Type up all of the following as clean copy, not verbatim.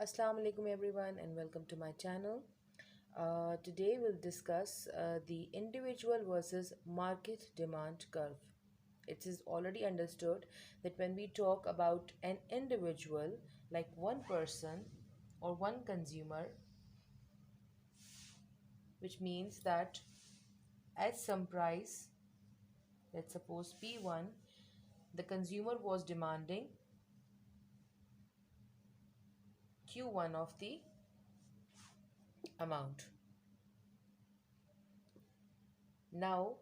Assalamu alaikum everyone and welcome to my channel. Today we'll discuss the individual versus market demand curve. It is already understood that when we talk about an individual, like one person or one consumer, which means that at some price, let's suppose P1, the consumer was demanding Q1 of the amount. Now,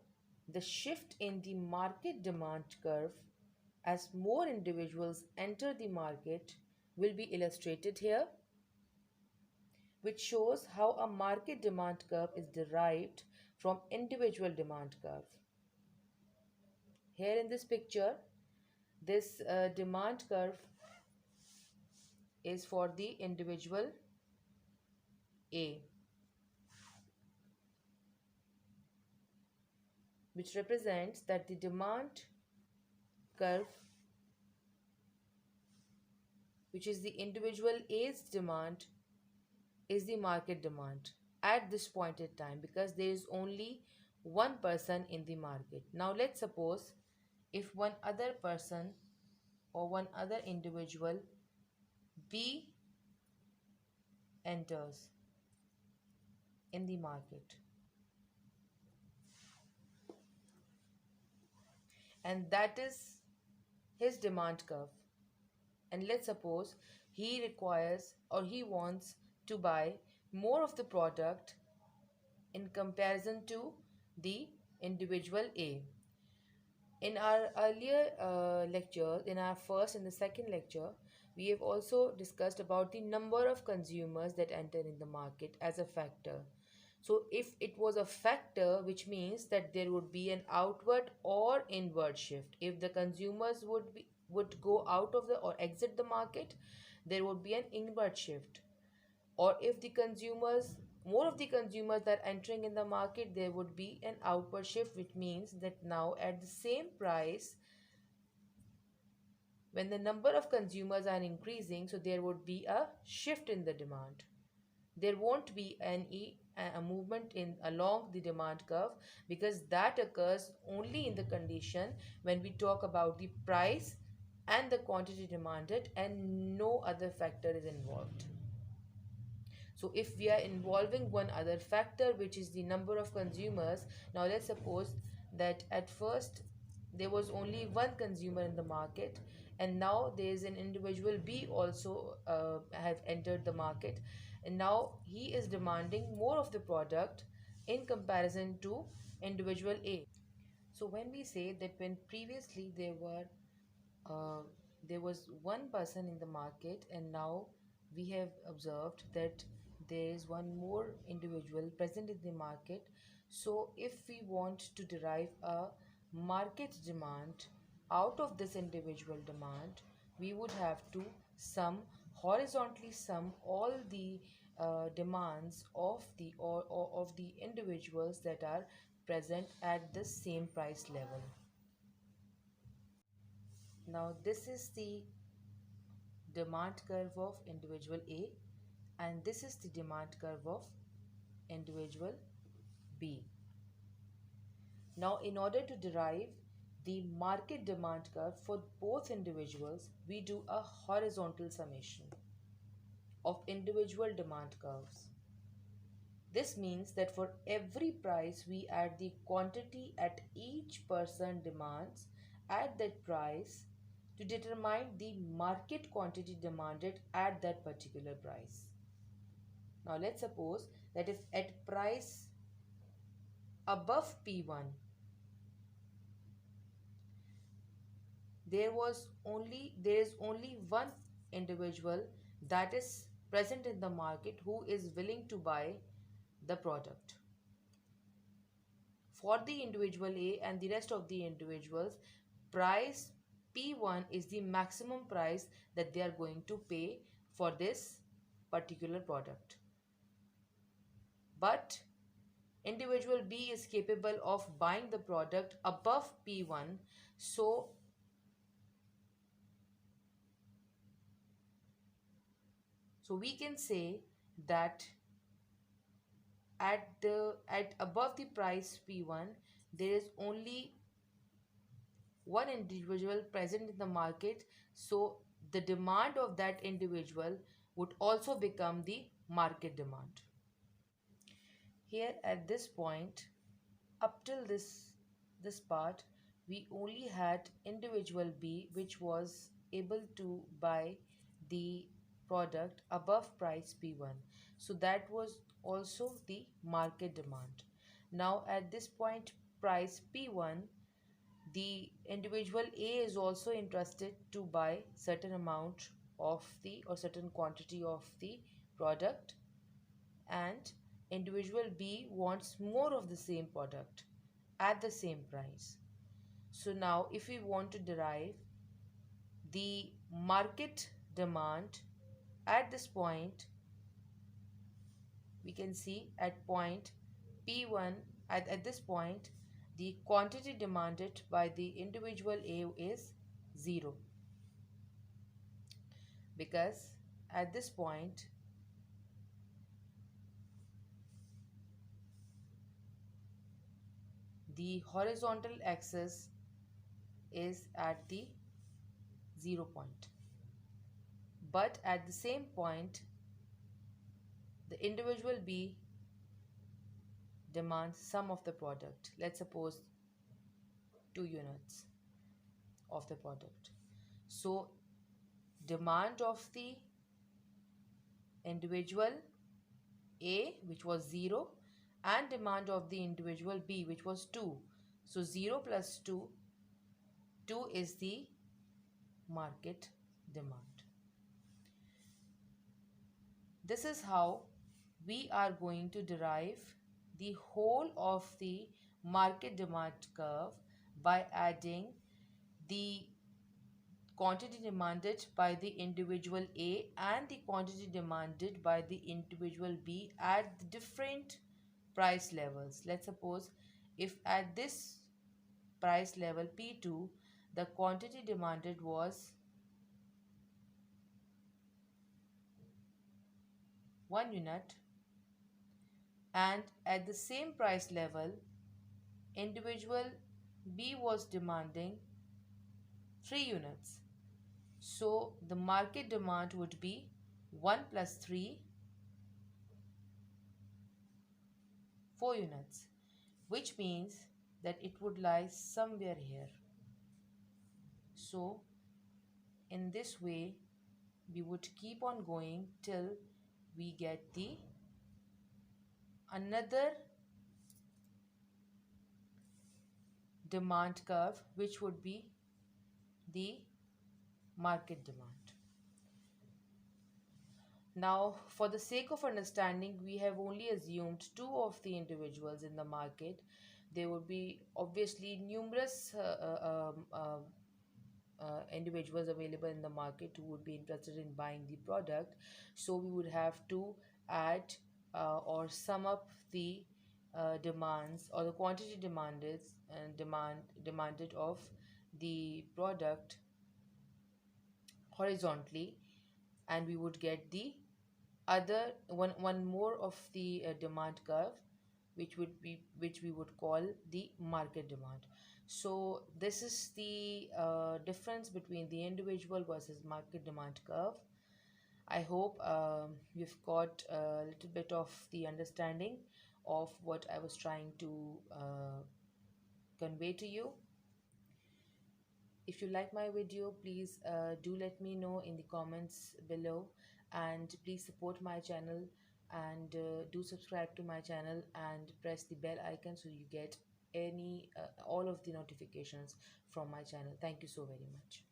the shift in the market demand curve as more individuals enter the market will be illustrated here, which shows how a market demand curve is derived from individual demand curve. Here in this picture, this demand curve is for the individual A, which represents that the demand curve, which is the individual A's demand, is the market demand at this point in time because there is only one person in the market. Now let's suppose if one other person or one other individual B enters in the market, and that is his demand curve, and let's suppose he requires or he wants to buy more of the product in comparison to the individual A. In our earlier lectures, in our first and the second lecture, we have also discussed about the number of consumers that enter in the market as a factor. So if it was a factor, which means that there would be an outward or inward shift. If the consumers would go out of the or exit the market, there would be an inward shift. Or if the consumers more of the consumers are entering in the market, there would be an outward shift, which means that now at the same price, when the number of consumers are increasing, so there would be a shift in the demand. There won't be a movement in along the demand curve, because that occurs only in the condition when we talk about the price and the quantity demanded and no other factor is involved. So if we are involving one other factor, which is the number of consumers, now let's suppose that at first there was only one consumer in the market, and now there is an individual B also have entered the market, and now he is demanding more of the product in comparison to individual A. So when we say that when previously uh, there was one person in the market, and now we have observed that there is one more individual present in the market. So if we want to derive a market demand out of this individual demand, we would have to horizontally sum all the demands of or of the individuals that are present at the same price level. Now this is the demand curve of individual A, and this is the demand curve of individual B. Now in order to derive the market demand curve for both individuals, we do a horizontal summation of individual demand curves. This means that for every price we add the quantity at each person demands at that price to determine the market quantity demanded at that particular price. Now let's suppose that if at price above P1 there is only one individual that is present in the market who is willing to buy the product. For the individual A and the rest of the individuals, price P1 is the maximum price that they are going to pay for this particular product. But individual B is capable of buying the product above P1, so So we can say that at above the price P1, there is only one individual present in the market, so the demand of that individual would also become the market demand. Here at this point, up till this part, we only had individual B which was able to buy the product above price P1. So that was also the market demand. Now at this point, price P1, the individual A is also interested to buy certain amount of the or certain quantity of the product, and individual B wants more of the same product at the same price. So now if we want to derive the market demand at this point, we can see at point P1, at this point, the quantity demanded by the individual A is 0, because at this point the horizontal axis is at the 0 point. But at the same point, the individual B demands some of the product. Let's suppose 2 units of the product. So demand of the individual A, which was 0, and demand of the individual B, which was 2. So 0 plus 2, 2 is the market demand. This is how we are going to derive the whole of the market demand curve by adding the quantity demanded by the individual A and the quantity demanded by the individual B at the different price levels. Let's suppose if at this price level P2, the quantity demanded was 1 unit, and at the same price level individual B was demanding 3 units. So the market demand would be 1 plus 3, 4 units, which means that it would lie somewhere here. So in this way, we would keep on going till we get the another demand curve, which would be the market demand. Now, for the sake of understanding, we have only assumed two of the individuals in the market. There would be obviously numerous individuals available in the market who would be interested in buying the product. So we would have to add or sum up the demands or the quantity demanded of the product horizontally, and we would get the other one more of the demand curve, which we would call the market demand. So this is the difference between the individual versus market demand curve. I hope you've got a little bit of the understanding of what I was trying to convey to you. If you like my video, please do let me know in the comments below, and please support my channel, and do subscribe to my channel and press the bell icon so you get any all of the notifications from my channel. Thank you so very much.